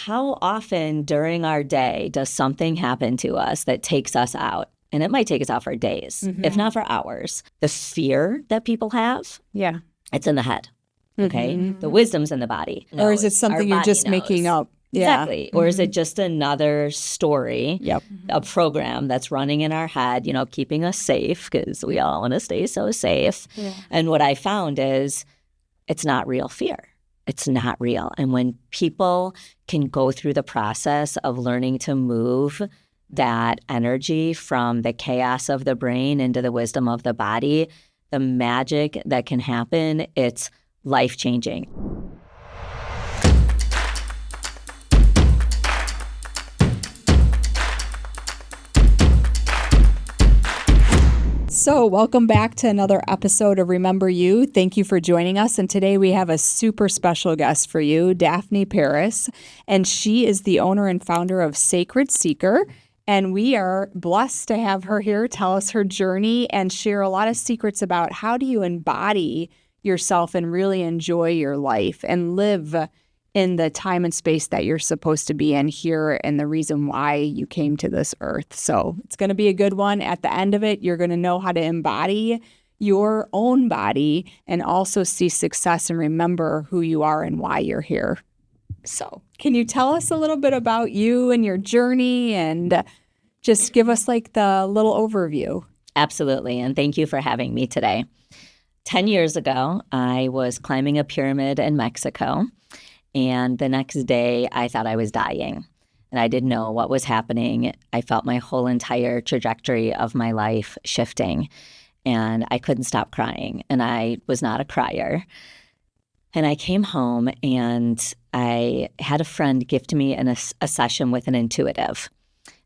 how often during our day does something happen to us that takes us out? And it might take us out for days, if not for hours. The fear that people have, it's in the head, okay? The wisdom's in the body. Or is it something you're just making up? Exactly. Or is it just another story, a program that's running in our head, keeping us safe because we all want to stay so safe. And what I found is it's not real fear. It's not real. And when people can go through the process of learning to move that energy from the chaos of the brain into the wisdom of the body, the magic that can happen, it's life-changing. So welcome back to another episode of Remember You. Thank you for joining us. And today we have a super special guest for you, Daphne Paras. And she is the owner and founder of Sacred Seeker. And we are blessed to have her here tell us her journey and share a lot of secrets about how do you embody yourself and really enjoy your life and live in the time and space that you're supposed to be in here and the reason why you came to this earth. So it's going to be a good one. At the end of it, you're going to know how to embody your own body and also see success and remember who you are and why you're here. So can you tell us a little bit about you and your journey and just give us like the little overview? Absolutely. And thank you for having me today. 10 years ago, I was climbing a pyramid in Mexico. And the next day, I thought I was dying. And I didn't know what was happening. I felt my whole entire trajectory of my life shifting. And I couldn't stop crying. And I was not a crier. And I came home and I had a friend gift me a session with an intuitive.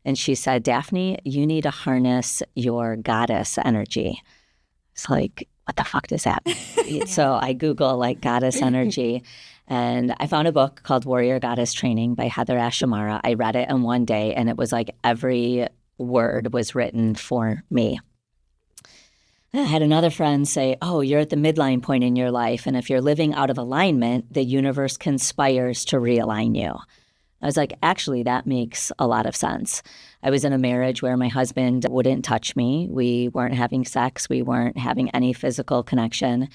And she said, Daphne, you need to harness your goddess energy. It's like, what the fuck does that mean? So I Google like goddess energy. And I found a book called Warrior Goddess Training by Heather Ashamara. I read it in one day, and it was like every word was written for me. I had another friend say, oh, you're at the midline point in your life, and if you're living out of alignment, the universe conspires to realign you. I was like, actually, that makes a lot of sense. I was in a marriage where my husband wouldn't touch me. We weren't having sex. We weren't having any physical connection.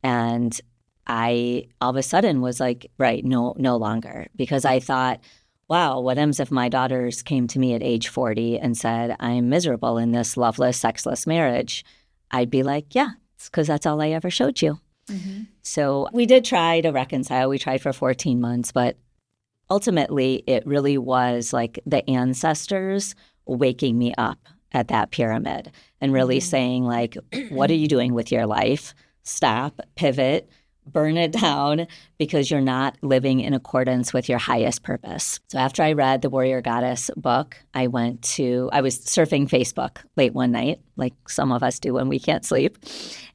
And I all of a sudden was like, right, no longer. Because I thought, wow, what if my daughters came to me at age 40 and said, I'm miserable in this loveless, sexless marriage? I'd be like, yeah, it's because that's all I ever showed you. Mm-hmm. So we did try to reconcile. We tried for 14 months, but ultimately it really was like the ancestors waking me up at that pyramid and really saying like, what are you doing with your life? Stop, pivot, burn it down because you're not living in accordance with your highest purpose. So after I read the Warrior Goddess book, I was surfing Facebook late one night, like some of us do when we can't sleep.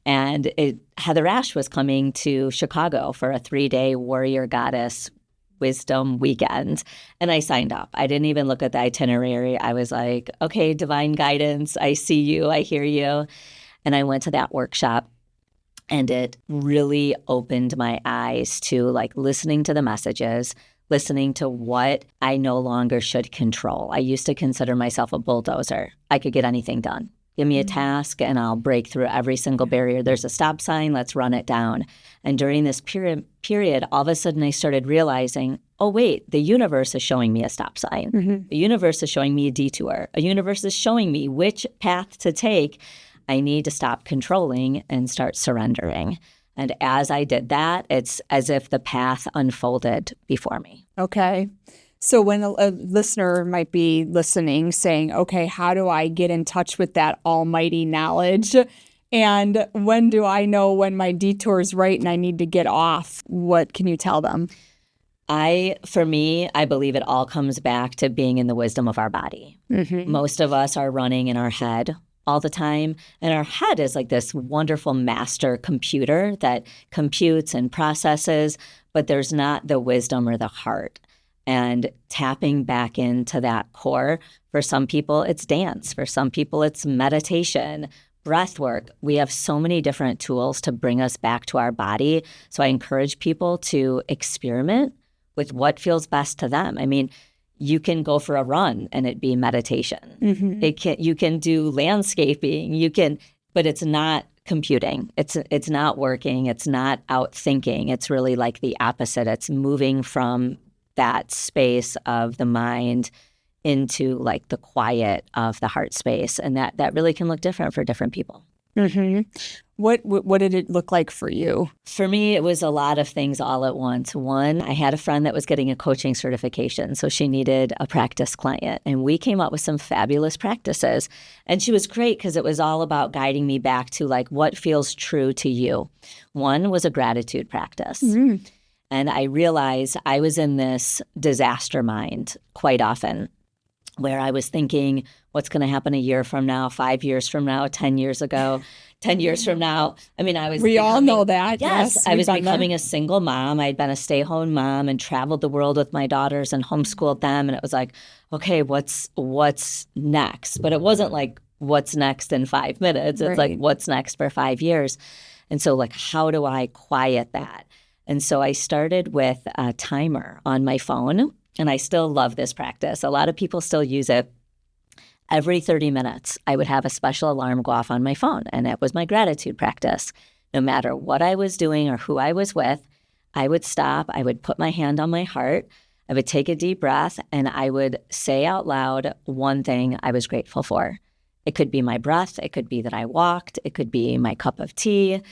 And Heather Ash was coming to Chicago for a 3-day Warrior Goddess Wisdom weekend. And I signed up. I didn't even look at the itinerary. I was like, okay, divine guidance. I see you. I hear you. And I went to that workshop. And it really opened my eyes to like listening to the messages, listening to what I no longer should control. I used to consider myself a bulldozer. I could get anything done. Give me a task and I'll break through every single barrier. There's a stop sign, let's run it down. And during this period, all of a sudden I started realizing, oh wait, the universe is showing me a stop sign. Mm-hmm. The universe is showing me a detour. A universe is showing me which path to take. I need to stop controlling and start surrendering. And as I did that, it's as if the path unfolded before me. Okay. So when a listener might be listening saying, okay, how do I get in touch with that almighty knowledge? And when do I know when my detour is right and I need to get off? What can you tell them? For me, I believe it all comes back to being in the wisdom of our body. Mm-hmm. Most of us are running in our head all the time. And our head is like this wonderful master computer that computes and processes, but there's not the wisdom or the heart. And tapping back into that core, for some people, it's dance. For some people, it's meditation, breath work. We have so many different tools to bring us back to our body. So I encourage people to experiment with what feels best to them. I mean, you can go for a run and it be meditation. You can do landscaping, but it's not computing. It's not working. It's not out thinking. It's really like the opposite. It's moving from that space of the mind into like the quiet of the heart space. And that really can look different for different people. What did it look like for you? For me, it was a lot of things all at once. One, I had a friend that was getting a coaching certification, so she needed a practice client. And we came up with some fabulous practices. And she was great because it was all about guiding me back to like what feels true to you. One was a gratitude practice. And I realized I was in this disaster mind quite often, where I was thinking, what's going to happen a year from now, 5 years from now, 10 years ago, 10 years from now. I mean, We all know that. Yes, I was becoming a single mom. I'd been a stay-home mom and traveled the world with my daughters and homeschooled them. And it was like, okay, what's next? But it wasn't like, what's next in 5 minutes? It's like, what's next for 5 years? And so like, how do I quiet that? And so I started with a timer on my phone. And I still love this practice. A lot of people still use it. Every 30 minutes, I would have a special alarm go off on my phone. And it was my gratitude practice. No matter what I was doing or who I was with, I would stop. I would put my hand on my heart. I would take a deep breath. And I would say out loud one thing I was grateful for. It could be my breath. It could be that I walked. It could be my cup of tea.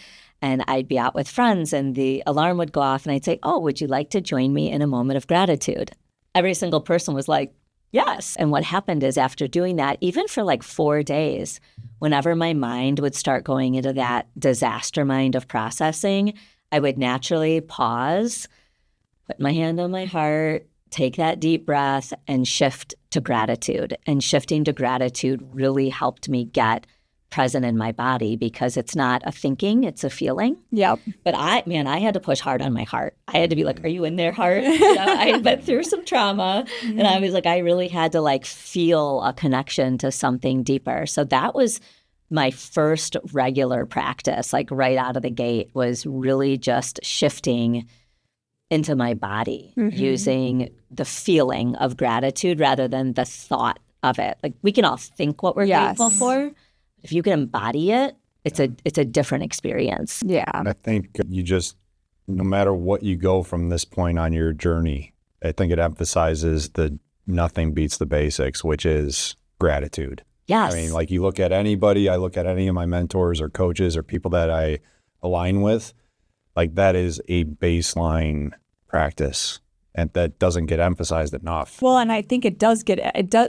And I'd be out with friends. And the alarm would go off. And I'd say, oh, would you like to join me in a moment of gratitude? Every single person was like, yes. And what happened is after doing that, even for like 4 days, whenever my mind would start going into that disaster mind of processing, I would naturally pause, put my hand on my heart, take that deep breath, and shift to gratitude. And shifting to gratitude really helped me get present in my body because it's not a thinking, it's a feeling. Yep. But I had to push hard on my heart. I had to be like, are you in there, heart? You know, I had been through some trauma and I was like, I really had to like feel a connection to something deeper. So that was my first regular practice, like right out of the gate, was really just shifting into my body using the feeling of gratitude rather than the thought of it. Like we can all think what we're grateful for. If you can embody it, it's a different experience. Yeah. I think you just, no matter what you go from this point on your journey, I think it emphasizes the nothing beats the basics, which is gratitude. Yes. I mean, like you look at anybody, I look at any of my mentors or coaches or people that I align with, like that is a baseline practice. And that doesn't get emphasized enough. Well, and I think it does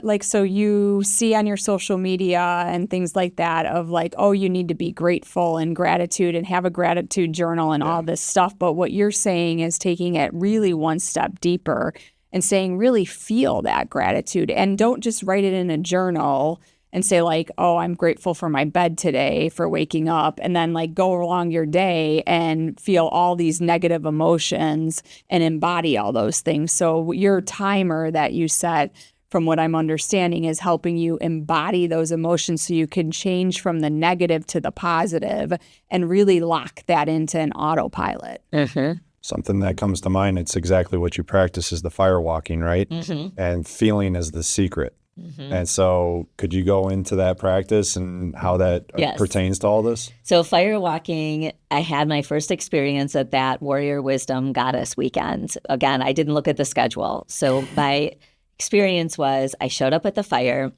like, so you see on your social media and things like that of like, oh, you need to be grateful and gratitude and have a gratitude journal and all this stuff. But what you're saying is taking it really one step deeper and saying, really feel that gratitude and don't just write it in a journal and say like, oh, I'm grateful for my bed today, for waking up, and then like go along your day and feel all these negative emotions and embody all those things. So your timer that you set, from what I'm understanding, is helping you embody those emotions so you can change from the negative to the positive and really lock that into an autopilot. Something that comes to mind, it's exactly what you practice is the firewalking, right? And feeling is the secret. And so could you go into that practice and how that pertains to all this? So firewalking, I had my first experience at that Warrior Wisdom Goddess weekend. Again, I didn't look at the schedule. So my experience was I showed up at the fire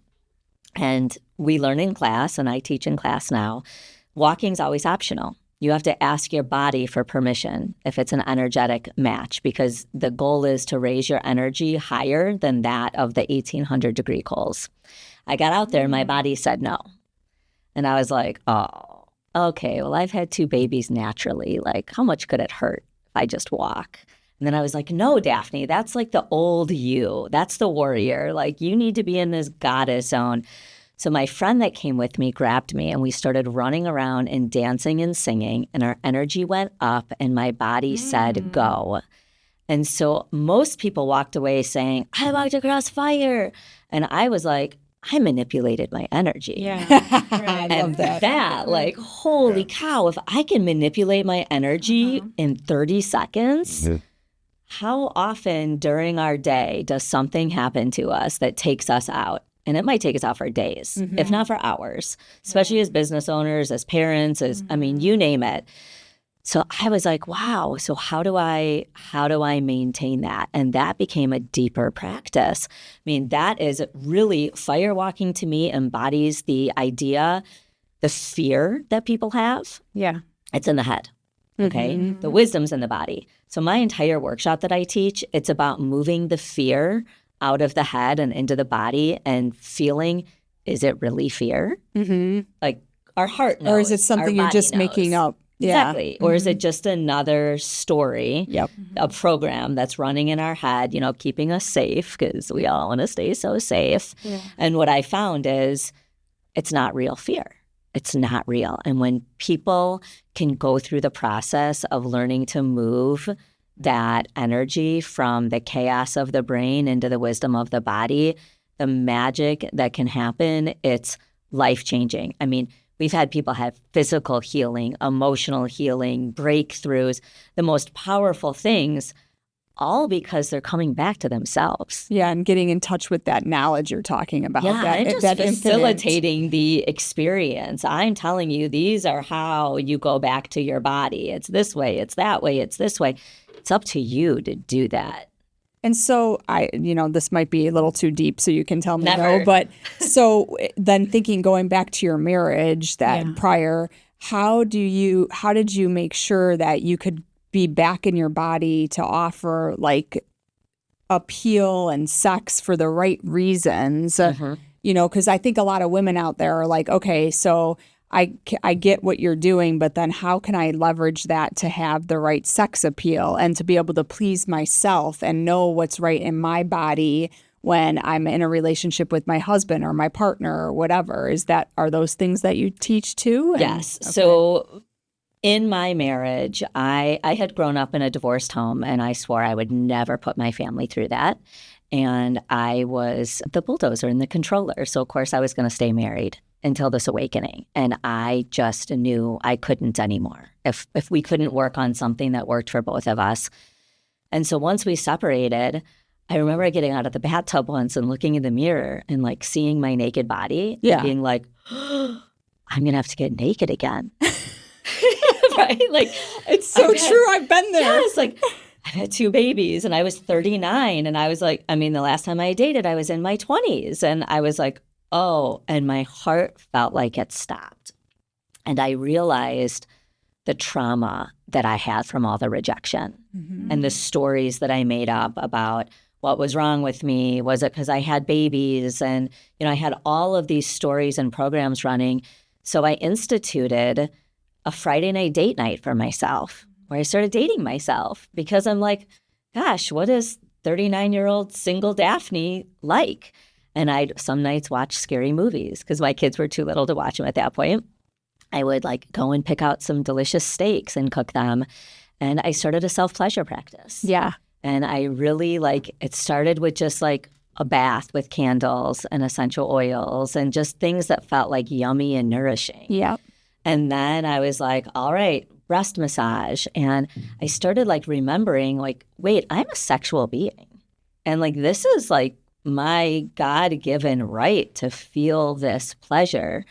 and we learn in class, and I teach in class now, walking's always optional. You have to ask your body for permission if it's an energetic match, because the goal is to raise your energy higher than that of the 1800 degree coals. I got out there and my body said no. And I was like, oh, okay, well, I've had 2 babies naturally. Like, how much could it hurt if I just walk? And then I was like, no, Daphne, that's like the old you. That's the warrior. Like, you need to be in this goddess zone. So my friend that came with me grabbed me and we started running around and dancing and singing, and our energy went up and my body said go. And so most people walked away saying, I walked across fire. And I was like, I manipulated my energy. Yeah. I love that. Like, holy cow, if I can manipulate my energy in 30 seconds, how often during our day does something happen to us that takes us out? And it might take us out for days, if not for hours, especially as business owners, as parents, I mean, you name it. So I was like, wow, so how do I maintain that? And that became a deeper practice. I mean, that is really, firewalking to me embodies the idea, the fear that people have. Yeah. It's in the head. Okay. The wisdom's in the body. So my entire workshop that I teach, it's about moving the fear out of the head and into the body and feeling, is it really fear? Like our heart knows. Or is it something you're just making up? Exactly. Or is it just another story, a program that's running in our head, you know, keeping us safe because we all want to stay so safe. And what I found is it's not real fear. It's not real. And when people can go through the process of learning to move that energy from the chaos of the brain into the wisdom of the body, the magic that can happen, it's life-changing. I mean, we've had people have physical healing, emotional healing, breakthroughs, the most powerful things, all because they're coming back to themselves. Yeah, and getting in touch with that knowledge you're talking about. Yeah, that, and just that facilitating the experience. I'm telling you, these are how you go back to your body. It's this way, it's that way, it's this way. It's up to you to do that. And so this might be a little too deep, so you can tell me Never. no. But so then going back to your marriage prior, how did you make sure that you could be back in your body to offer like appeal and sex for the right reasons? Because I think a lot of women out there are like, okay, so I get what you're doing, but then how can I leverage that to have the right sex appeal and to be able to please myself and know what's right in my body when I'm in a relationship with my husband or my partner or whatever? Are those things that you teach too? Yes. Okay. So in my marriage, I had grown up in a divorced home, and I swore I would never put my family through that. And I was the bulldozer and the controller. So, of course, I was going to stay married until this awakening. And I just knew I couldn't anymore if we couldn't work on something that worked for both of us. And so once we separated, I remember getting out of the bathtub once and looking in the mirror and like seeing my naked body and being like, oh, I'm going to have to get naked again. Right? Like, it's so true. I've been there. Yeah, it's like, I've had 2 babies and I was 39. And I was like, I mean, the last time I dated, I was in my 20s. And I was like, oh, and my heart felt like it stopped. And I realized the trauma that I had from all the rejection and the stories that I made up about what was wrong with me. Was it because I had babies? And, I had all of these stories and programs running. So I instituted a Friday night date night for myself where I started dating myself because I'm like, gosh, what is 39-year-old single Daphne like? And I'd some nights watch scary movies because my kids were too little to watch them at that point. I would like go and pick out some delicious steaks and cook them. And I started a self-pleasure practice. Yeah. And I really it started with just like a bath with candles and essential oils and just things that felt like yummy and nourishing. Yep. And then I was like, all right, breast massage. And I started like remembering like, wait, I'm a sexual being. And like, this is like my God-given right to feel this pleasure.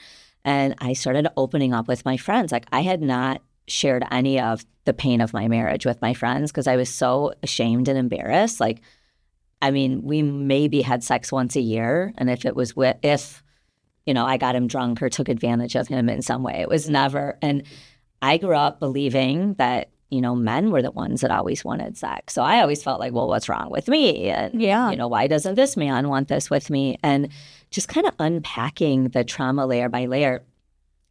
And I started opening up with my friends. Like I had not shared any of the pain of my marriage with my friends because I was so ashamed and embarrassed. Like, I mean, we maybe had sex once a year. And if it was I got him drunk or took advantage of him in some way, it was never. And I grew up believing that, men were the ones that always wanted sex. So I always felt like, well, what's wrong with me? And, why doesn't this man want this with me? And just kind of unpacking the trauma layer by layer.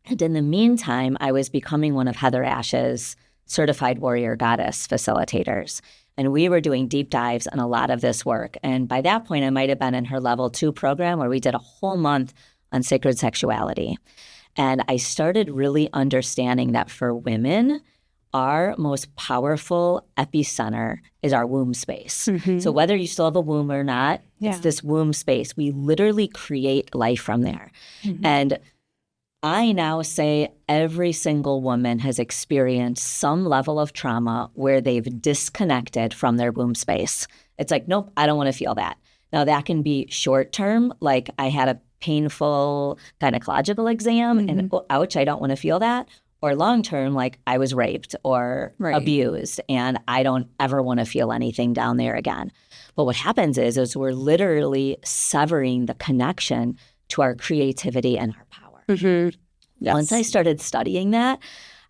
And in the meantime, I was becoming one of Heather Ash's certified warrior goddess facilitators. And we were doing deep dives on a lot of this work. And by that point, I might have been in her level 2 program where we did a whole month on sacred sexuality. And I started really understanding that for women, our most powerful epicenter is our womb space. So whether you still have a womb or not, it's this womb space. We literally create life from there. And I now say every single woman has experienced some level of trauma where they've disconnected from their womb space. It's like, nope, I don't want to feel that. Now, that can be short term, like I had a painful gynecological exam and ouch, I don't want to feel that. Or long term, like I was raped or abused and I don't ever want to feel anything down there again. But what happens is we're literally severing the connection to our creativity and our power. Yes. Once I started studying that,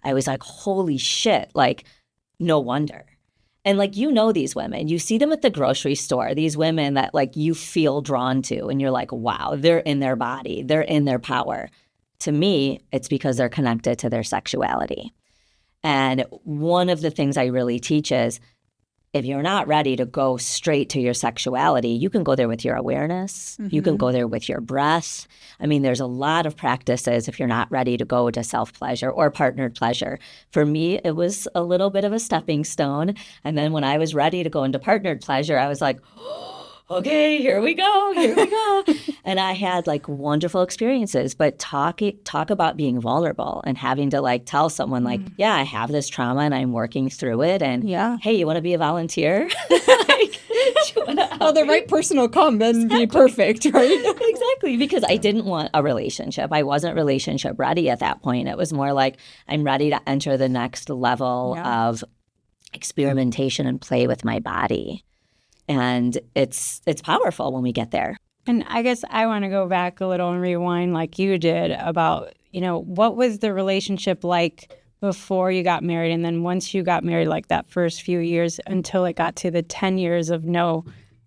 I was like, holy shit, like, no wonder. And like, these women, you see them at the grocery store, these women that like you feel drawn to and you're like, wow, they're in their body, they're in their power. To me, it's because they're connected to their sexuality. And one of the things I really teach is if you're not ready to go straight to your sexuality, you can go there with your awareness. You can go there with your breath. I mean, there's a lot of practices if you're not ready to go to self-pleasure or partnered pleasure. For me, it was a little bit of a stepping stone. And then when I was ready to go into partnered pleasure, I was like, okay, here we go. And I had like wonderful experiences, but talk about being vulnerable and having to like tell someone like, yeah, I have this trauma and I'm working through it. And hey, you want to be a volunteer? Well, the right person will come and be perfect, right? Exactly, because I didn't want a relationship. I wasn't relationship ready at that point. It was more like I'm ready to enter the next level of experimentation and play with my body. And it's powerful when we get there. And I guess I want to go back a little and rewind like you did about, what was the relationship like before you got married? And then once you got married, like that first few years until it got to the 10 years of no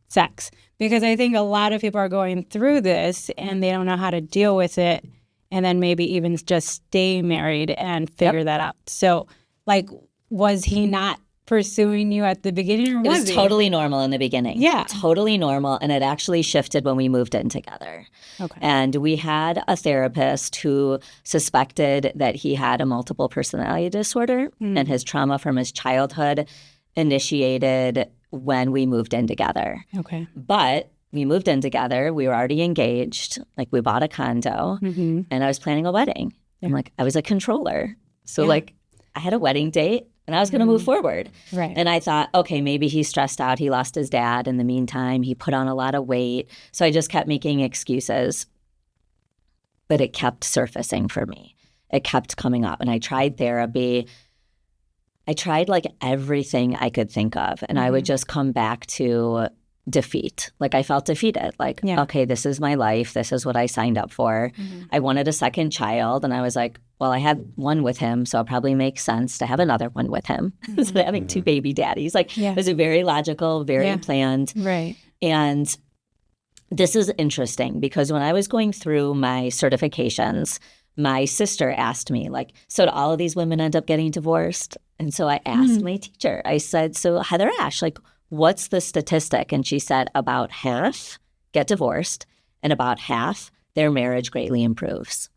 sex. Because I think a lot of people are going through this and they don't know how to deal with it. And then maybe even just stay married and figure that out. So like, was he not pursuing you at the beginning, or was it was totally normal in the beginning? Yeah. Totally normal. And it actually shifted when we moved in together. Okay. And we had a therapist who suspected that he had a multiple personality disorder and his trauma from his childhood initiated when we moved in together. Okay. But we moved in together. We were already engaged. Like we bought a condo and I was planning a wedding. I'm like, I was a controller. So like I had a wedding date. And I was going to move forward. Right. And I thought, okay, maybe he's stressed out. He lost his dad. In the meantime, he put on a lot of weight. So I just kept making excuses. But it kept surfacing for me. It kept coming up. And I tried therapy. I tried like everything I could think of. And I would just come back to defeat. Like I felt defeated. Like, okay, this is my life. This is what I signed up for. I wanted a second child. And I was like, well, I had one with him, so it probably makes sense to have another one with him instead of having two baby daddies. Like it was a very logical, very planned. Right. And this is interesting because when I was going through my certifications, my sister asked me, like, so do all of these women end up getting divorced? And so I asked my teacher, I said, so Heather Ash, like, what's the statistic? And she said about half get divorced and about half their marriage greatly improves.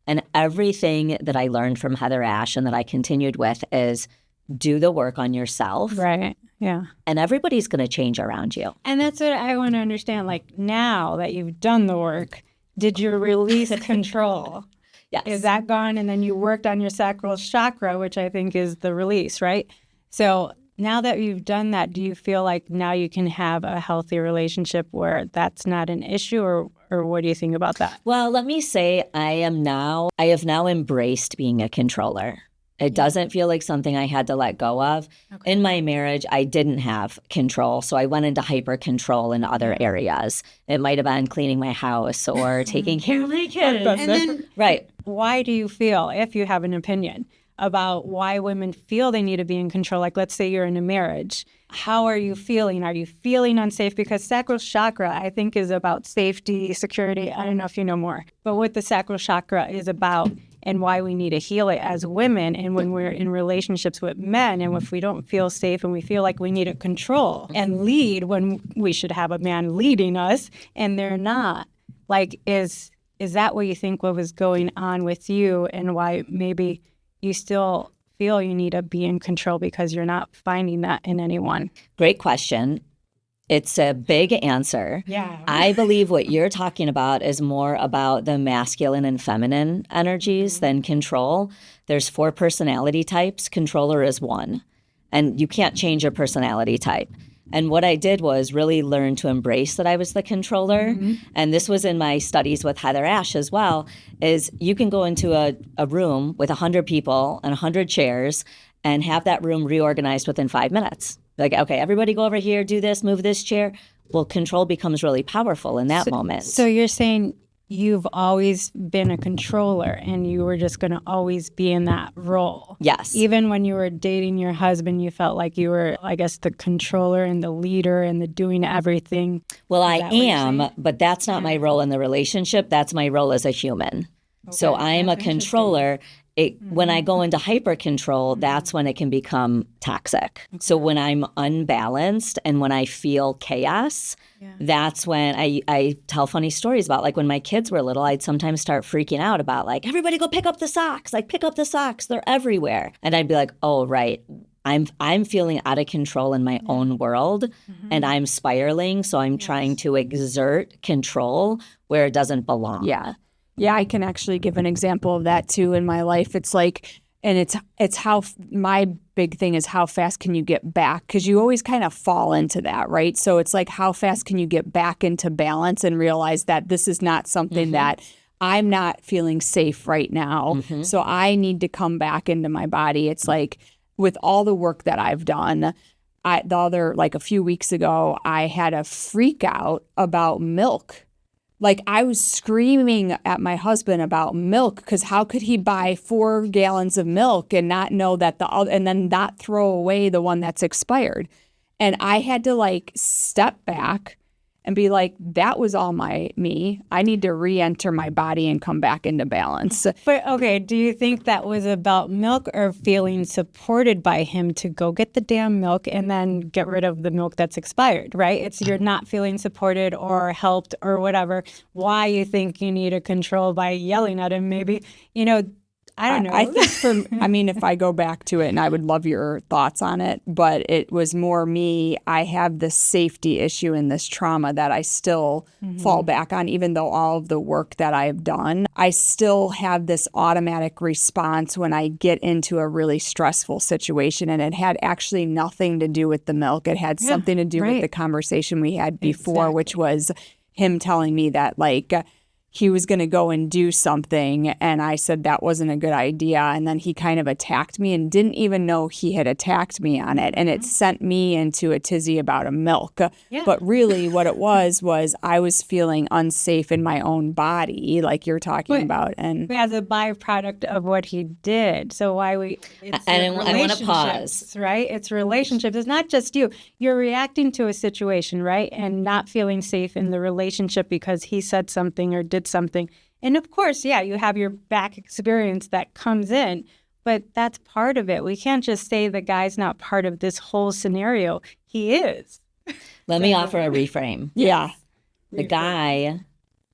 And everything that I learned from Heather Ash and that I continued with is do the work on yourself. Right. Yeah. And everybody's going to change around you. And that's what I want to understand. Like now that you've done the work, did you release control? Yes. Is that gone? And then you worked on your sacral chakra, which I think is the release, right? So now that you've done that, do you feel like now you can have a healthy relationship where that's not an issue, or what do you think about that? Well, let me say I have now embraced being a controller. It doesn't feel like something I had to let go of. Okay. In my marriage, I didn't have control, so I went into hyper control in other areas. It might have been cleaning my house or taking care of my kids. And then, why do you feel, if you have an opinion, about why women feel they need to be in control? Like, let's say you're in a marriage. How are you feeling? Are you feeling unsafe? Because sacral chakra, I think, is about safety, security. I don't know if you know more. But what the sacral chakra is about and why we need to heal it as women, and when we're in relationships with men, and if we don't feel safe and we feel like we need to control and lead when we should have a man leading us and they're not, like, is that what you think what was going on with you, and why maybe you still feel you need to be in control because you're not finding that in anyone? Great question. It's a big answer. Yeah. I believe what you're talking about is more about the masculine and feminine energies than control. There's 4 personality types. Controller is 1. And you can't change your personality type. And what I did was really learn to embrace that I was the controller. And this was in my studies with Heather Ash as well, is you can go into a room with 100 people and 100 chairs and have that room reorganized within 5 minutes. Like, okay, everybody go over here, do this, move this chair. Well, control becomes really powerful in that moment. So you're saying you've always been a controller and you were just going to always be in that role. Yes. Even when you were dating your husband, you felt like you were, I guess, the controller and the leader and the doing everything. Well, I am, but that's not my role in the relationship. That's my role as a human. Okay, so I am a controller. When I go into hyper control, that's when it can become toxic. Okay. So when I'm unbalanced and when I feel chaos, that's when I tell funny stories about, like, when my kids were little, I'd sometimes start freaking out about, like, everybody go pick up the socks, like, pick up the socks, they're everywhere. And I'd be like, oh, right. I'm feeling out of control in my own world and I'm spiraling. So I'm trying to exert control where it doesn't belong. Yeah. Yeah, I can actually give an example of that too in my life. It's like, and it's how my big thing is how fast can you get back? Because you always kind of fall into that, right? So it's like, how fast can you get back into balance and realize that this is not something that I'm not feeling safe right now. So I need to come back into my body. It's like with all the work that I've done, a few weeks ago, I had a freak out about milk. Like, I was screaming at my husband about milk because how could he buy 4 gallons of milk and not know that and then not throw away the one that's expired? And I had to, like, step back and be like, that was all me. I need to re-enter my body and come back into balance. But okay, do you think that was about milk or feeling supported by him to go get the damn milk and then get rid of the milk that's expired, right? It's you're not feeling supported or helped or whatever. Why you think you need a control by yelling at him, maybe, I don't know. I think if I go back to it, and I would love your thoughts on it, but it was more me. I have this safety issue and this trauma that I still fall back on, even though all of the work that I've done. I still have this automatic response when I get into a really stressful situation, and it had actually nothing to do with the milk. It had something to do with the conversation we had before, which was him telling me that, like, he was going to go and do something, and I said that wasn't a good idea, and then he kind of attacked me and didn't even know he had attacked me on it, and it sent me into a tizzy about a milk. But really what it was I was feeling unsafe in my own body, like you're talking about. And as a byproduct of what he did. So why I want to pause. Right? It's relationships. It's not just you. You're reacting to a situation, right? And not feeling safe in the relationship because he said something or did something. And of course, you have your back experience that comes in, but that's part of it. We can't just say the guy's not part of this whole scenario. He is. Let me offer a reframe. Yeah. The guy,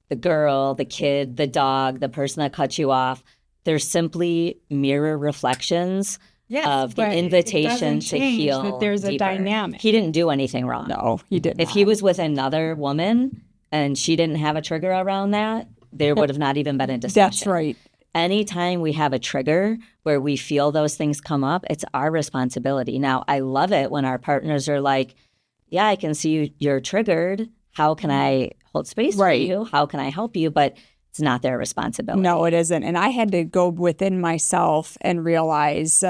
the girl, the kid, the dog, the person that cut you off, they're simply mirror reflections of the invitation to heal. That there's deeper. A dynamic. He didn't do anything wrong. No, he didn't. If he was with another woman and she didn't have a trigger around that, there would have not even been a discussion. That's right. Anytime we have a trigger where we feel those things come up, it's our responsibility. Now, I love it when our partners are like, yeah, I can see you're triggered. How can I hold space for you? How can I help you? But it's not their responsibility. No, it isn't. And I had to go within myself and realize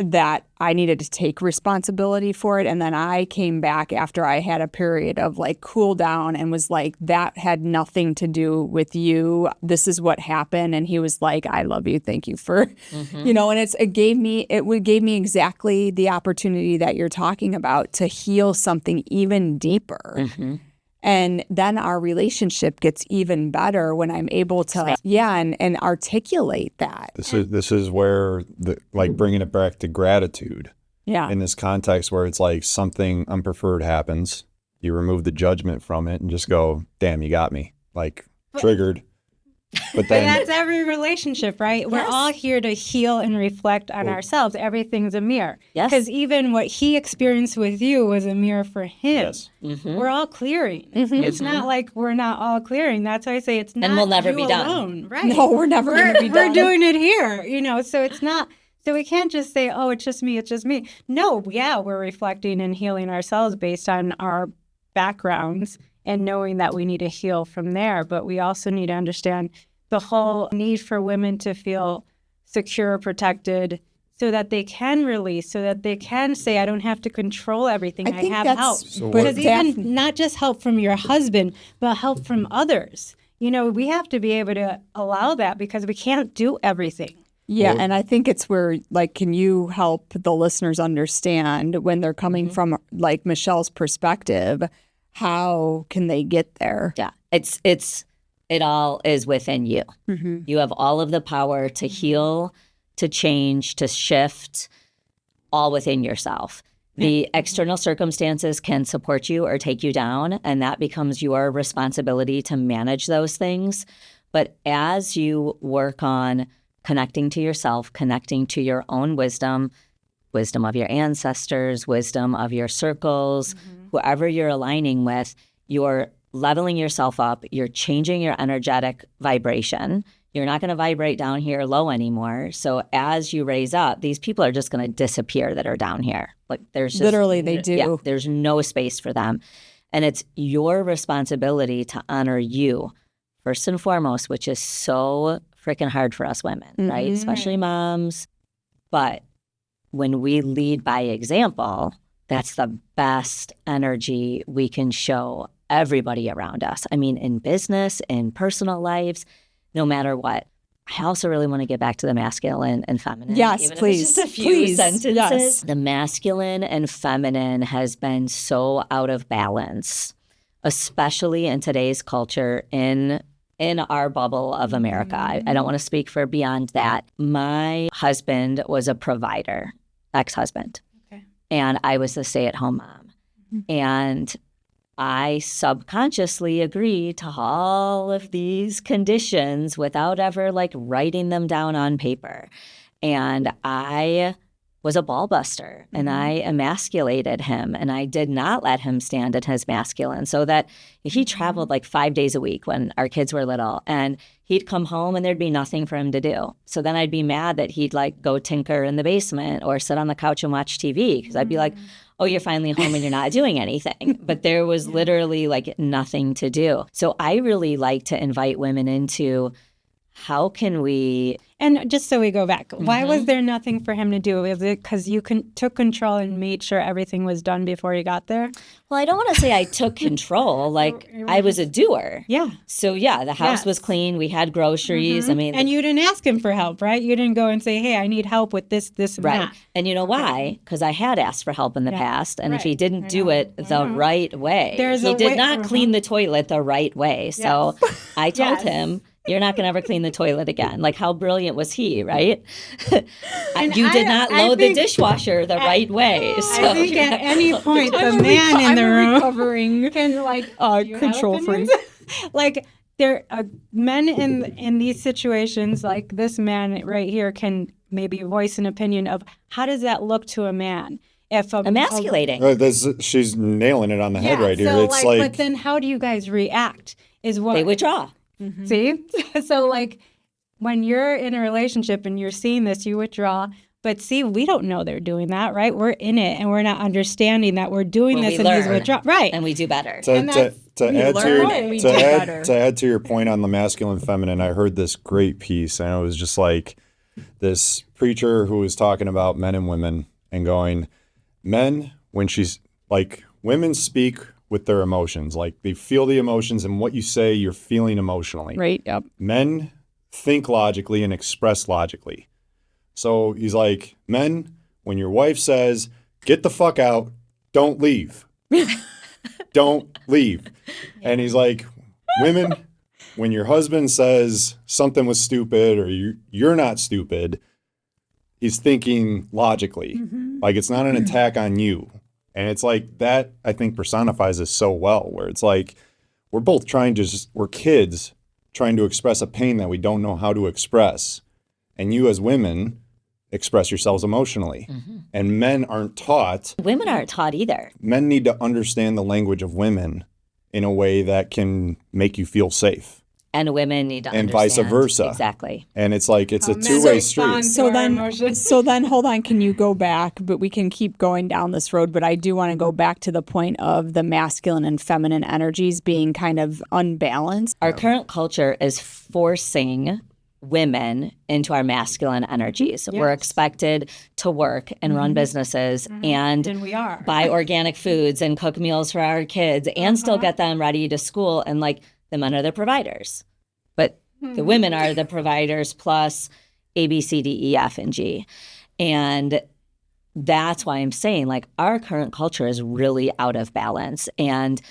that I needed to take responsibility for it. And then I came back after I had a period of like cool down and was like, that had nothing to do with you. This is what happened. And he was like, I love you. Thank you for, and it gave me exactly the opportunity that you're talking about to heal something even deeper. And then our relationship gets even better when I'm able to, and articulate that. This is where bringing it back to gratitude. Yeah. In this context where it's like something unpreferred happens, you remove the judgment from it and just go, damn, you got me. Like triggered. But And then that's every relationship, right? We're all here to heal and reflect on ourselves. Everything's a mirror. Yes. Because even what he experienced with you was a mirror for him. Yes. We're all clearing. It's not like we're not all clearing. That's why I say it's not And we'll never you be done. alone. Right. No, we're never going to be done. We're doing it here, so it's not. So we can't just say, oh, it's just me, it's just me. No, yeah, we're reflecting and healing ourselves based on our backgrounds and knowing that we need to heal from there. But we also need to understand the whole need for women to feel secure, protected, so that they can release, so that they can say, I don't have to control everything. I think have that's- help. So Because what- even not just help from your husband, but help from others. We have to be able to allow that because we can't do everything. Yeah, and I think it's where, like, can you help the listeners understand when they're coming from, like, Michelle's perspective, how can they get there? Yeah, it all is within you. You have all of the power to heal, to change, to shift, all within yourself. The external circumstances can support you or take you down, and that becomes your responsibility to manage those things. But as you work on connecting to yourself, connecting to your own wisdom of your ancestors, wisdom of your circles, whoever you're aligning with, you're leveling yourself up, you're changing your energetic vibration. You're not going to vibrate down here low anymore. So as you raise up, these people are just going to disappear that are down here. Like there's just, Literally, they do. Yeah, there's no space for them. And it's your responsibility to honor you first and foremost, which is so freaking hard for us women, right? Especially moms. But when we lead by example, that's the best energy we can show everybody around us. I mean, in business, in personal lives, no matter what. I also really want to get back to the masculine and feminine. Yes, even please. If it's just a few Please, sentences. yes. The masculine and feminine has been so out of balance, especially in today's culture in our bubble of America. I don't want to speak for beyond that. My husband was a provider, ex-husband, and I was the stay-at-home mom. And I subconsciously agreed to all of these conditions without ever writing them down on paper. And I was a ball buster and I emasculated him and I did not let him stand at his masculine, so that he traveled 5 days a week when our kids were little, and he'd come home and there'd be nothing for him to do. So then I'd be mad that he'd go tinker in the basement or sit on the couch and watch TV, because I'd be like, oh, you're finally home and you're not doing anything. But there was literally nothing to do. So I really like to invite women into, how can we... And just so we go back, why was there nothing for him to do? Was it because you took control and made sure everything was done before he got there? Well, I don't want to say I took control. I was a doer. Yeah. So yeah, the house was clean. We had groceries. I mean, and you didn't ask him for help, right? You didn't go and say, hey, I need help with this, and right. that. And you know why? Because I had asked for help in the past. And if he didn't do it the right way, he did not clean the toilet the right way. So I told him, you're not going to ever clean the toilet again. How brilliant was he, right? You did not load the dishwasher the right way. So I think at any point, the man in the room recovering can control freak. There are men in these situations, like this man right here, can maybe voice an opinion of how does that look to a man? If emasculating. She's nailing it on the head right here. So It's but then how do you guys react? Is what they withdraw. See? So when you're in a relationship and you're seeing this, you withdraw. But see, we don't know they're doing that, right? We're in it and we're not understanding that we're doing this and these withdrawal. Right. And we do better. To add to your point on the masculine and feminine, I heard this great piece, and it was just this preacher who was talking about men and women and going, men, when she's women speak with their emotions, they feel the emotions, and what you say, you're feeling emotionally. Right. Yep. Men think logically and express logically. So he's like, men, when your wife says, get the fuck out, don't leave. Don't leave. And he's like, women, when your husband says something was stupid or you're not stupid, he's thinking logically. It's not an attack on you. And it's that, I think, personifies this so well, where it's we're both trying to we're kids trying to express a pain that we don't know how to express. And you as women express yourselves emotionally. And men aren't taught. Women aren't taught either. Men need to understand the language of women in a way that can make you feel safe. And women need to and understand. vice versa. Exactly. And it's like it's a two-way street. So then hold on, can you go back? But we can keep going down this road, but I do want to go back to the point of the masculine and feminine energies being kind of unbalanced. Our current culture is forcing women into our masculine energies. Yes. We're expected to work and run businesses and we are. Buy organic foods and cook meals for our kids and still get them ready to school. And like, the men are the providers, but the women are the providers plus A, B, C, D, E, F, and G. And that's why I'm saying like our current culture is really out of balance. And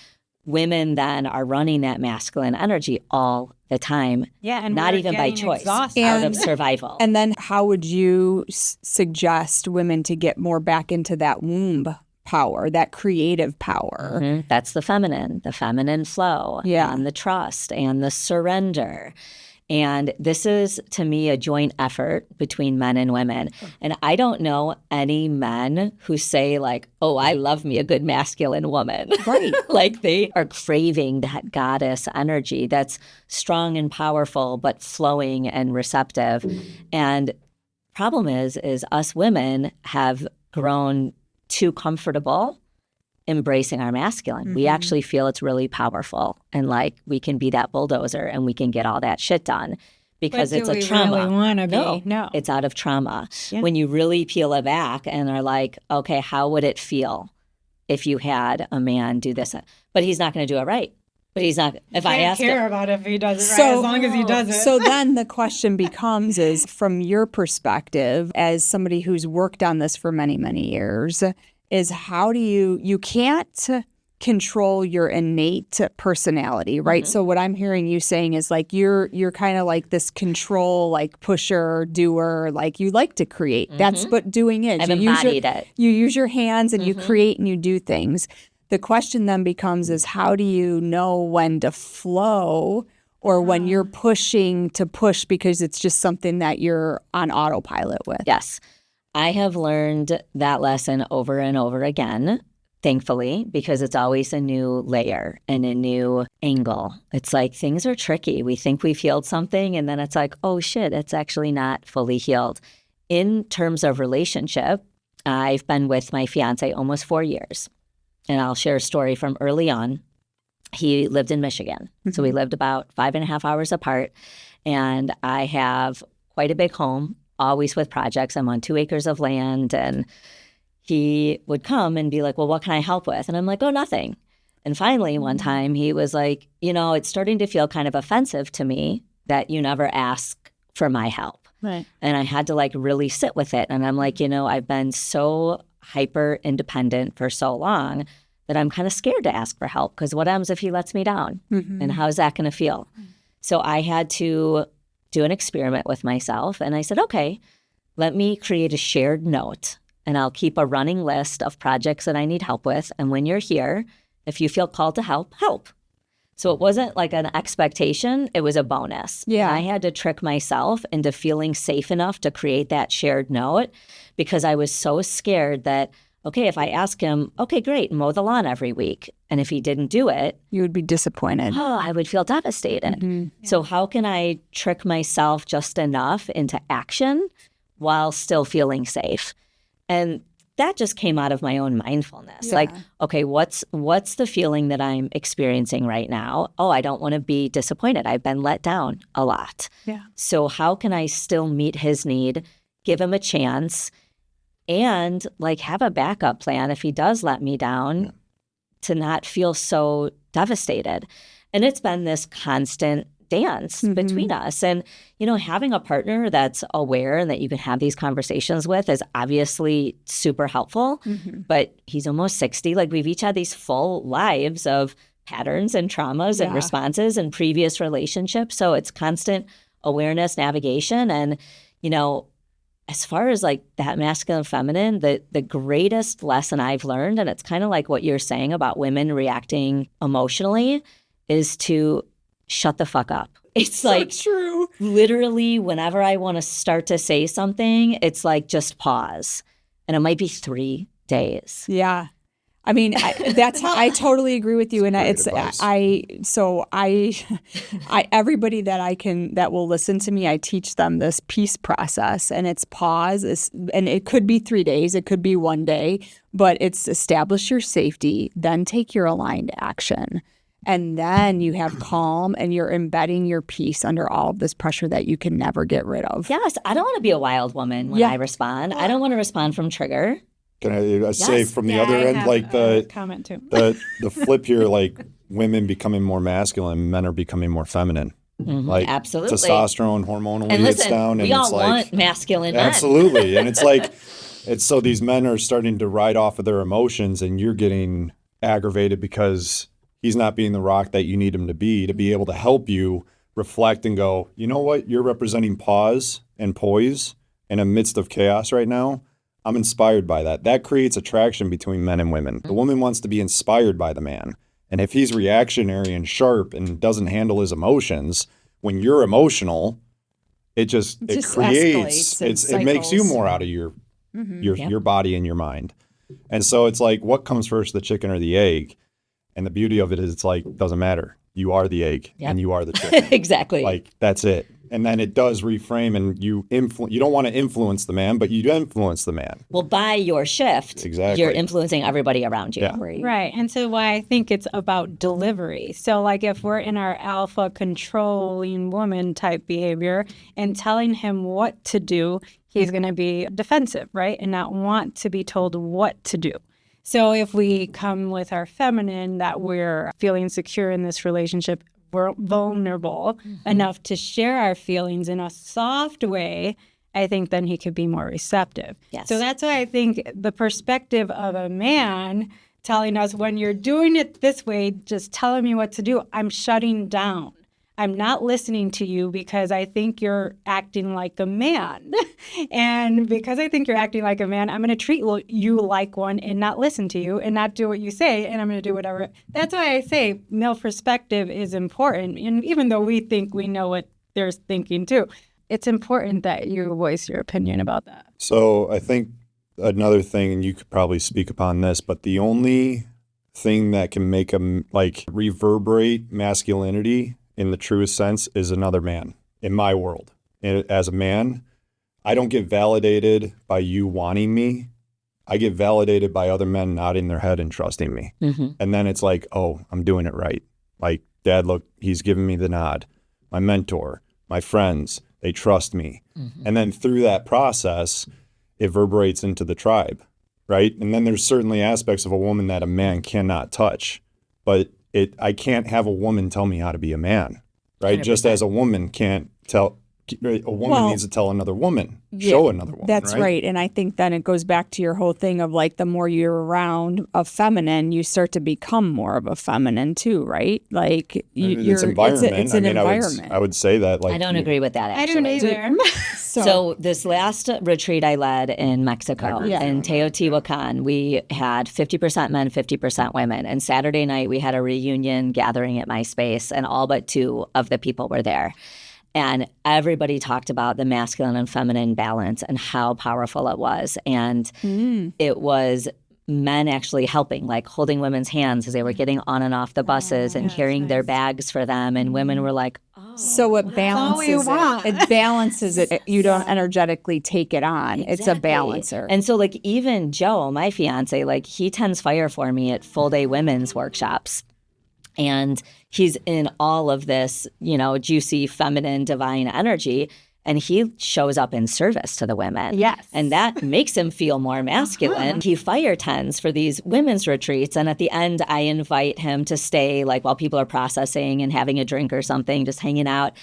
women then are running that masculine energy all the time. Yeah, and not even by choice, out of survival. And then how would you suggest women to get more back into that womb power, that creative power? That's the feminine flow, and the trust and the surrender. And this is, to me, a joint effort between men and women. And I don't know any men who say like, oh, I love me a good masculine woman. Right. Like they are craving that goddess energy that's strong and powerful, but flowing and receptive. And problem is us women have grown too comfortable embracing our masculine. We actually feel it's really powerful and like we can be that bulldozer and we can get all that shit done because it's a trauma. Really wanna be? No, it's out of trauma. Yeah. When you really peel it back and are like, okay, how would it feel if you had a man do this? But he's not going to do it right. But he's not. If I ask care about if he does it right, as long as he does it. So then the question becomes is, from your perspective, as somebody who's worked on this for many, many years, is how do you can't control your innate personality, right? So what I'm hearing you saying is like you're kind of like this control, like pusher, doer, like you like to create. That's what doing is. I've embodied it. You use your hands and you create and you do things. The question then becomes is how do you know when to flow or when you're pushing to push because it's just something that you're on autopilot with? Yes. I have learned that lesson over and over again, thankfully, because it's always a new layer and a new angle. It's like things are tricky. We think we've healed something and then it's like, oh shit, it's actually not fully healed. In terms of relationship, I've been with my fiance almost 4 years. And I'll share a story from early on. He lived in Michigan. So we lived about 5.5 hours apart. And I have quite a big home, always with projects. I'm on 2 acres of land. And he would come and be like, well, what can I help with? And I'm like, oh, nothing. And finally, one time he was like, you know, it's starting to feel kind of offensive to me that you never ask for my help. Right. And I had to like really sit with it. And I'm like, you know, I've been so hyper independent for so long that I'm kind of scared to ask for help because what happens if he lets me down? And how is that going to feel? So I had to do an experiment with myself. And I said, okay, let me create a shared note and I'll keep a running list of projects that I need help with. And when you're here, if you feel called to help, help. So it wasn't like an expectation, it was a bonus. Yeah. I had to trick myself into feeling safe enough to create that shared note because I was so scared that, okay, if I ask him, okay, great, mow the lawn every week. And if he didn't do it, you would be disappointed. Oh, I would feel devastated. So how can I trick myself just enough into action while still feeling safe? And that just came out of my own mindfulness. Yeah. Like, okay, what's the feeling that I'm experiencing right now? Oh, I don't want to be disappointed. I've been let down a lot. Yeah. So how can I still meet his need, give him a chance, and like have a backup plan if he does let me down to not feel so devastated? And it's been this constant dance between us. And, you know, having a partner that's aware and that you can have these conversations with is obviously super helpful. But he's almost 60. Like we've each had these full lives of patterns and traumas and responses in previous relationships. So it's constant awareness, navigation. And, you know, as far as like that masculine, feminine, the greatest lesson I've learned, and it's kind of like what you're saying about women reacting emotionally, is to shut the fuck up. It's So like true. literally whenever I want to start to say something, it's like just pause. And it might be 3 days. Yeah. I mean, I totally agree with you. And everybody that will listen to me, I teach them this peace process, and it's pause. And it could be 3 days, it could be 1 day, but it's establish your safety, then take your aligned action. And then you have calm and you're embedding your peace under all of this pressure that you can never get rid of. Yes. I don't want to be a wild woman when I respond. I don't want to respond from trigger. Can I say from the other end, like comment too. the flip here, like women becoming more masculine, men are becoming more feminine. Like Absolutely. testosterone hormonally And listen, it's down, we and all it's like want masculine men. absolutely, and it's like so these men are starting to ride off of their emotions, and you're getting aggravated because he's not being the rock that you need him to be able to help you reflect and go, you know what, you're representing pause and poise in the midst of chaos right now. I'm inspired by that. That creates attraction between men and women. The woman wants to be inspired by the man. And if he's reactionary and sharp and doesn't handle his emotions, when you're emotional, it creates, it makes you more out of your body and your mind. And so it's like, what comes first, the chicken or the egg? And the beauty of it is it's like, doesn't matter. You are the egg and you are the chicken. Exactly. Like, that's it. And then it does reframe, and you don't want to influence the man, but you influence the man. Well, by your shift, exactly, you're influencing everybody around you. Yeah. Right. And so why I think it's about delivery. So like if we're in our alpha controlling woman type behavior and telling him what to do, he's going to be defensive, right? And not want to be told what to do. So if we come with our feminine, that we're feeling secure in this relationship, we're vulnerable enough to share our feelings in a soft way, I think then he could be more receptive. Yes. So that's why I think the perspective of a man telling us, when you're doing it this way, just telling me what to do, I'm shutting down. I'm not listening to you because I think you're acting like a man. And because I think you're acting like a man, I'm going to treat you like one and not listen to you and not do what you say. And I'm going to do whatever. That's why I say male perspective is important. And even though we think we know what they're thinking too, it's important that you voice your opinion about that. So I think another thing, and you could probably speak upon this, but the only thing that can make them like reverberate masculinity in the truest sense is another man in my world. And as a man, I don't get validated by you wanting me. I get validated by other men nodding their head and trusting me. And then it's like, oh, I'm doing it right. Like, Dad, look, he's giving me the nod. My mentor, my friends, they trust me. And then through that process, it reverberates into the tribe, right? And then there's certainly aspects of a woman that a man cannot touch, but I can't have a woman tell me how to be a man, right? 100%. Just as a woman can't tell, a woman needs to tell another woman, show another woman. That's right. And I think then it goes back to your whole thing of like, the more you're around a feminine, you start to become more of a feminine too, right? Like it's environment. It's an environment. I would say that. Like, I don't agree with that, actually. I don't either. So this last retreat I led in Mexico, in Teotihuacan, we had 50% men, 50% women. And Saturday night, we had a reunion gathering at my space, and all but 2 of the people were there. And everybody talked about the masculine and feminine balance and how powerful it was. And it was men actually helping, like holding women's hands as they were getting on and off the buses and carrying their bags for them. And women were like, oh. So it balances it. It balances it. You don't energetically take it on. Exactly. It's a balancer. And so like even Joe, my fiance, like he tends fire for me at full day women's workshops. And he's in all of this, juicy, feminine, divine energy. And he shows up in service to the women. Yes. And that makes him feel more masculine. He fire tends for these women's retreats. And at the end, I invite him to stay, like while people are processing and having a drink or something, just hanging out.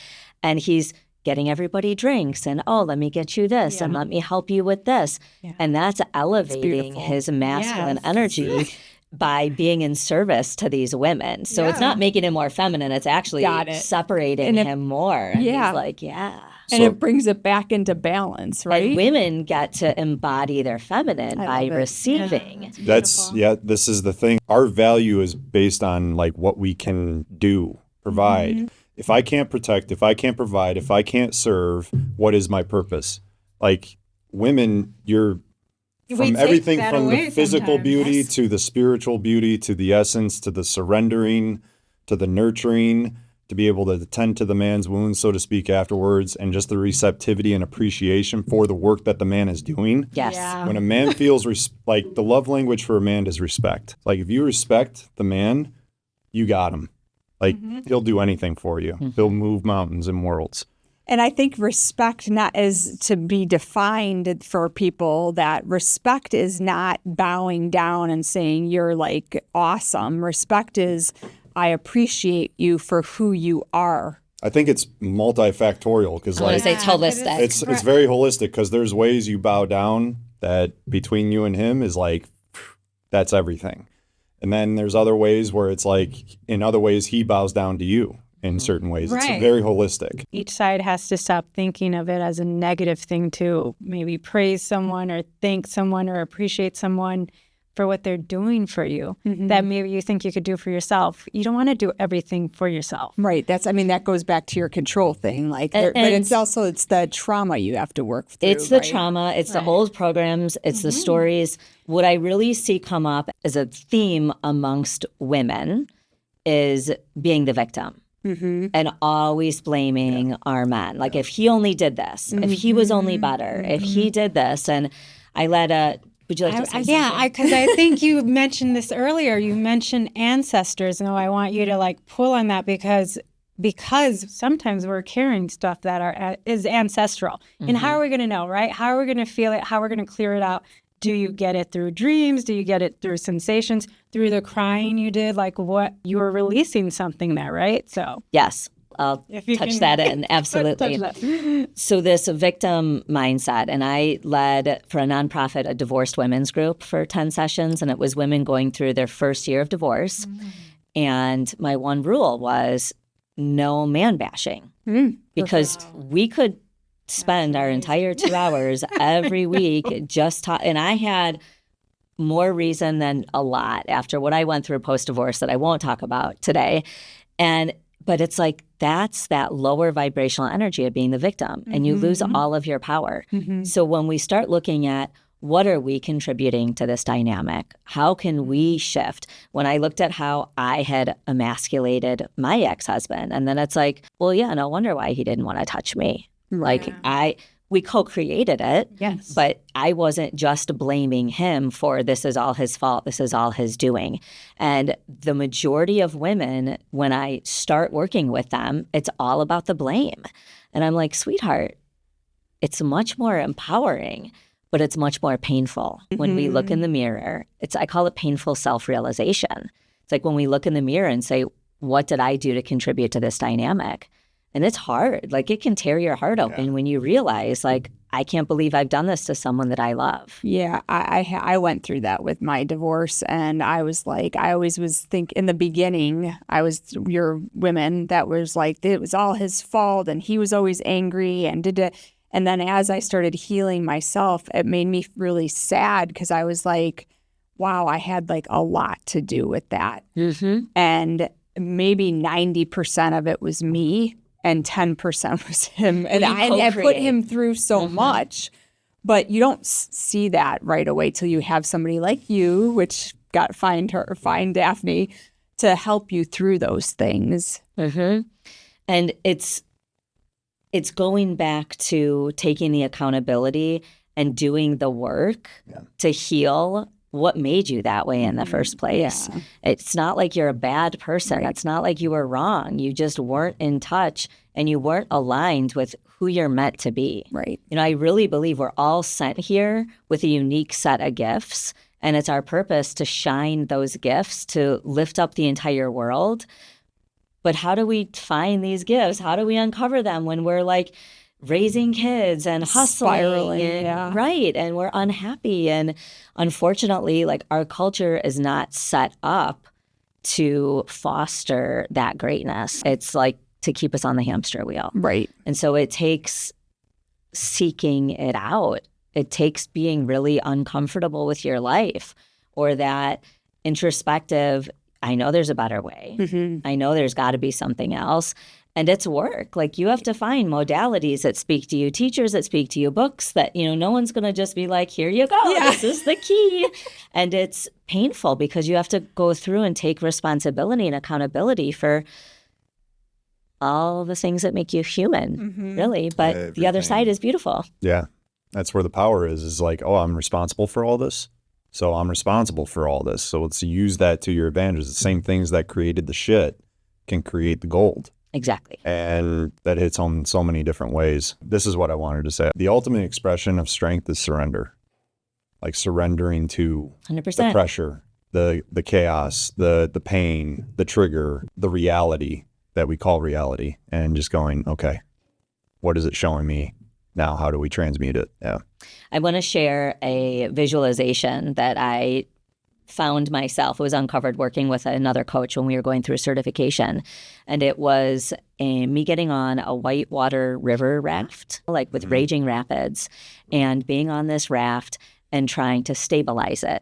And he's getting everybody drinks and, oh, let me get you this and let me help you with this. Yeah. And that's elevating his masculine energy by being in service to these women. So it's not making him more feminine. It's actually separating him more. And he's like, And it brings it back into balance, right? And women get to embody their feminine by receiving. This is the thing. Our value is based on like what we can do, provide. if I can't protect, if I can't provide, if I can't serve, what is my purpose? Like women, you're from everything from the physical beauty to the spiritual beauty to the essence to the surrendering to the nurturing, to be able to tend to the man's wounds, so to speak, afterwards, and just the receptivity and appreciation for the work that the man is doing. Yes. Yeah. When a man feels like the love language for a man is respect. Like if you respect the man, you got him. Like he'll do anything for you. He'll move mountains and worlds. And I think respect not is to be defined for people, that respect is not bowing down and saying you're like awesome. Respect is I appreciate you for who you are. I think it's multifactorial because I want to say it's holistic. It's very holistic because there's ways you bow down that between you and him is like, that's everything. And then there's other ways where it's like, in other ways, he bows down to you in certain ways. Right. It's very holistic. Each side has to stop thinking of it as a negative thing to maybe praise someone or thank someone or appreciate someone for what they're doing for you that maybe you think you could do for yourself. You don't want to do everything for yourself. Right. That goes back to your control thing. Like, but it's the trauma you have to work through. It's the trauma. It's the old programs. It's the stories. What I really see come up as a theme amongst women is being the victim. And always blaming our men. Like if he only did this, if he was only better, if he did this. And I led a, would you like to say something? Yeah, because I think you mentioned this earlier. You mentioned ancestors. And I want you to like pull on that because sometimes we're carrying stuff that is ancestral. And how are we going to know, right? How are we going to feel it? How are we going to clear it out? Do you get it through dreams? Do you get it through sensations? Through the crying you did? Like what? You were releasing something there, right? So yes, I'll touch that in. Absolutely. Touch that. So this victim mindset, and I led for a nonprofit, a divorced women's group for 10 sessions, and it was women going through their first year of divorce. And my one rule was no man bashing because we could spend our entire 2 hours every week just talking. And I had more reason than a lot after what I went through post-divorce that I won't talk about today. But it's like that's that lower vibrational energy of being the victim, and you lose all of your power. So when we start looking at what are we contributing to this dynamic, how can we shift? When I looked at how I had emasculated my ex-husband, and then it's like, well, yeah, no wonder why he didn't want to touch me. Like we co-created it, yes, but I wasn't just blaming him for this is all his fault, this is all his doing. And the majority of women, when I start working with them, it's all about the blame. And I'm like, sweetheart, it's much more empowering, but it's much more painful. When we look in the mirror, I call it painful self-realization. It's like when we look in the mirror and say, what did I do to contribute to this dynamic? And it's hard. Like it can tear your heart open when you realize, like, I can't believe I've done this to someone that I love. Yeah, I went through that with my divorce, and I was like, I always was in the beginning, I was your women that was like, it was all his fault, and he was always angry, and and then as I started healing myself, it made me really sad because I was like, wow, I had like a lot to do with that, and maybe 90% of it was me. And 10% was him. And I put him through so much. But you don't see that right away till you have somebody like you, which find Daphne, to help you through those things. And it's going back to taking the accountability and doing the work to heal what made you that way in the first place. Yeah. It's not like you're a bad person. It's not like you were wrong. You just weren't in touch and you weren't aligned with who you're meant to be. Right. You know, I really believe we're all sent here with a unique set of gifts, and it's our purpose to shine those gifts to lift up the entire world. But how do we find these gifts? How do we uncover them when we're like raising kids and hustling, spiraling, right? And we're unhappy. And unfortunately, like our culture is not set up to foster that greatness. It's like to keep us on the hamster wheel. Right. And so it takes seeking it out. It takes being really uncomfortable with your life, or that introspective, I know there's a better way. I know there's got to be something else. And it's work. Like, you have to find modalities that speak to you, teachers that speak to you, books that, no one's going to just be like, here you go, this is the key. And it's painful because you have to go through and take responsibility and accountability for all the things that make you human, really. But Everything. the other side is beautiful. Yeah. That's where the power is like, oh, I'm responsible for all this. So I'm responsible for all this. So let's use that to your advantage. The same things that created the shit can create the gold. Exactly. And that hits on so many different ways. This is what I wanted to say. The ultimate expression of strength is surrender. Like surrendering to 100%. the pressure, the chaos, the pain, the trigger, the reality that we call reality, and just going, okay, what is it showing me now? How do we transmute it? Yeah. I want to share a visualization that I found myself. It was uncovered working with another coach when we were going through certification. And it was me getting on a whitewater river raft, like with raging rapids, and being on this raft and trying to stabilize it.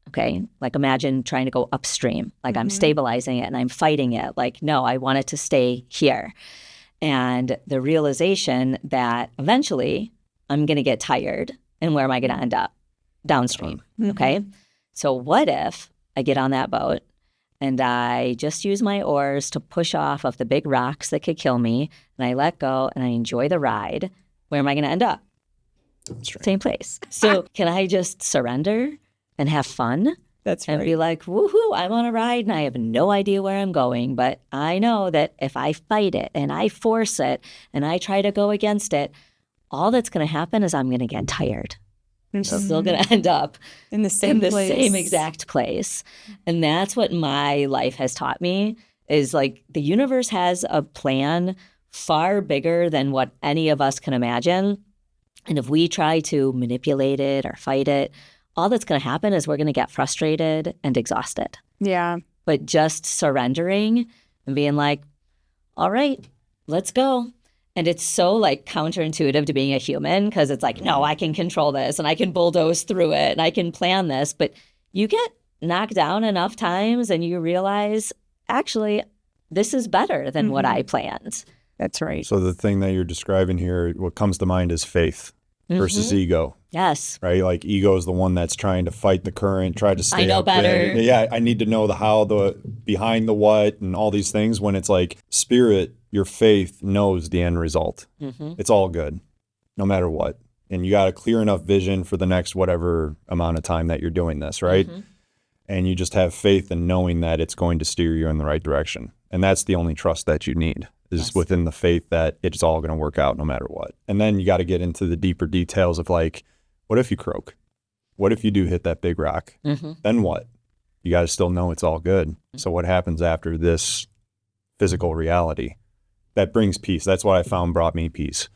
Okay. Like, imagine trying to go upstream. Like, I'm stabilizing it and I'm fighting it. Like, no, I want it to stay here. And the realization that eventually I'm going to get tired, and where am I going to end up? Downstream. Okay. So what if I get on that boat and I just use my oars to push off of the big rocks that could kill me, and I let go and I enjoy the ride? Where am I going to end up? Same place. So can I just surrender and have fun? That's and be like, woohoo, I'm on a ride and I have no idea where I'm going. But I know that if I fight it and I force it and I try to go against it, all that's going to happen is I'm going to get tired. I'm still going to end up in the same exact place. And that's what my life has taught me, is like, the universe has a plan far bigger than what any of us can imagine. And if we try to manipulate it or fight it, all that's going to happen is we're going to get frustrated and exhausted. Yeah. But just surrendering and being like, all right, let's go. And it's so like counterintuitive to being a human, because it's like, no, I can control this and I can bulldoze through it and I can plan this. But you get knocked down enough times and you realize, actually, this is better than what I planned. That's right. So the thing that you're describing here, what comes to mind is faith versus ego. Yes. Right? Like, ego is the one that's trying to fight the current, try to stay I know up better. there. Yeah, I need to know the how, the behind the what, and all these things. When it's like spirit, your faith knows the end result. It's all good, no matter what. And you got a clear enough vision for the next whatever amount of time that you're doing this, right? And you just have faith in knowing that it's going to steer you in the right direction. And that's the only trust that you need, is within the faith that it's all going to work out no matter what. And then you got to get into the deeper details of like, what if you croak? What if you do hit that big rock? Then what? You got to still know it's all good. So what happens after this physical reality? That brings peace. That's what I found brought me peace,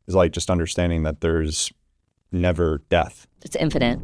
is like just understanding that there's never death. It's infinite.